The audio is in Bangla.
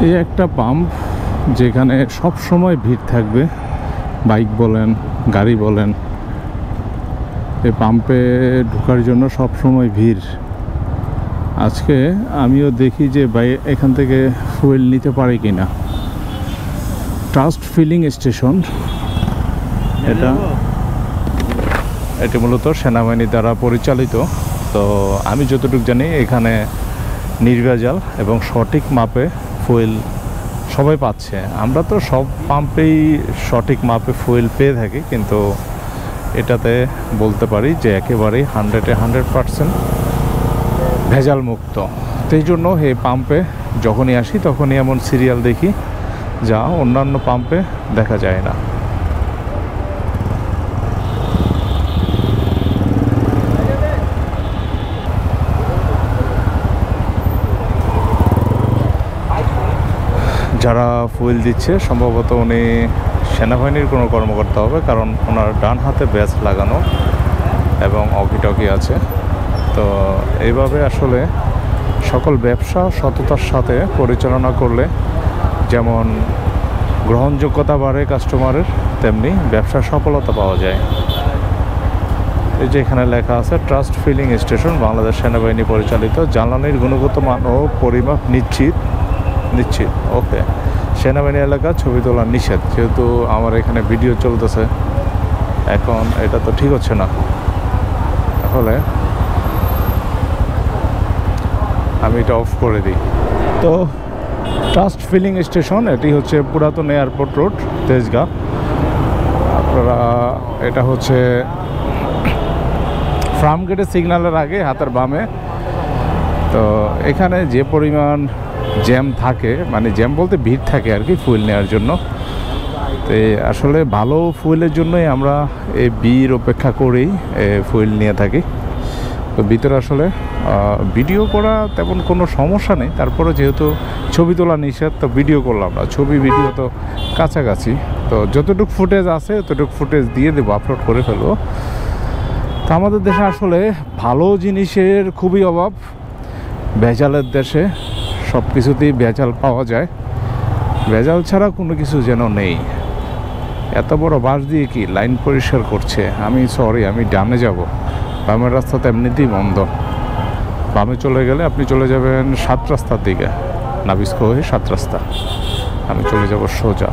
এই একটা পাম্প যেখানে সব সময় ভিড় থাকবে, বাইক বলেন গাড়ি বলেন, এই পাম্পে ঢোকার জন্য সব সময় ভিড়। আজকে আমিও দেখি যে এখান থেকে ফুয়েল নিতে পারি কিনা। ট্রাস্ট ফিলিং স্টেশন এটি মূলত সেনাবাহিনী দ্বারা পরিচালিত। তো আমি যতটুকু জানি এখানে নির্ভেজাল এবং সঠিক মাপে ফুয়েল সবাই পাচ্ছে। আমরা তো সব পাম্পেই সঠিক মাপে ফুয়েল পেয়ে থাকি, কিন্তু এটাতে বলতে পারি যে একেবারেই 100% ভেজাল মুক্ত। সেই জন্য এই পাম্পে যখনই আসি তখনই এমন সিরিয়াল দেখি যা অন্যান্য পাম্পে দেখা যায় না। যারা ফুয়েল দিচ্ছে সম্ভবত উনি সেনাবাহিনীর কোনো কর্মকর্তা হবে, কারণ ওনার ডান হাতে ব্যাজ লাগানো এবং অকিটকি আছে। তো এইভাবে আসলে সকল ব্যবসা সততার সাথে পরিচালনা করলে যেমন গ্রহণযোগ্যতা বাড়ে কাস্টমারের, তেমনি ব্যবসার সফলতা পাওয়া যায়। এই যে এখানে লেখা আছে ট্রাস্ট ফিলিং স্টেশন, বাংলাদেশ সেনাবাহিনী পরিচালিত, জ্বালানির গুণগত মান ও পরিমাপ নিশ্চিত। ওকে, সেনাবাহিনী এলাকা ছবি তোলা নিষেধ। যেহেতু আমার এখানে ভিডিও চলতেছে এখন, এটা তো ঠিক হচ্ছে না। তাহলে আমি এটা অফ করে দিই। তো ট্রাস্ট ফিলিং স্টেশন এটি হচ্ছে পুরাতন এয়ারপোর্ট রোড, তেজগাঁ। আপনারা এটা হচ্ছে ফার্ম গেটের সিগন্যালের আগে হাতের বামে। তো এখানে যে পরিমাণ জ্যাম থাকে, মানে জ্যাম বলতে ভিড় থাকে আর কি ফুয়েল নেওয়ার জন্য। তো আসলে ভালো ফুয়েলের জন্যই আমরা এই ভিড় অপেক্ষা করেই ফুয়েল নিয়ে থাকি। তো ভিতরে আসলে ভিডিও করা তেমন কোনো সমস্যা নেই, তারপরে যেহেতু ছবি তোলা নিষেধ তো ভিডিও করলাম না। ছবি ভিডিও তো কাছাকাছি, তো যতটুকু ফুটেজ আছে ততটুকু ফুটেজ দিয়ে দেবো, আপলোড করে ফেলবো। তো আমাদের দেশে আসলে ভালো জিনিসের খুবই অভাব। ভেজালের দেশে সব কিছুতেই ভেজাল পাওয়া যায়, ভেজাল ছাড়া কোনো কিছু যেন নেই। এত বড় বাস দিয়ে কি লাইন পরিষ্কার করছে? আমি ডানে যাব, বামের রাস্তা তো এমনিতেই বন্ধ। বামে চলে গেলে আপনি চলে যাবেন 7 রাস্তার দিকে, নাবিস্কো হয়ে 7 রাস্তা, আমি চলে যাব সোজা।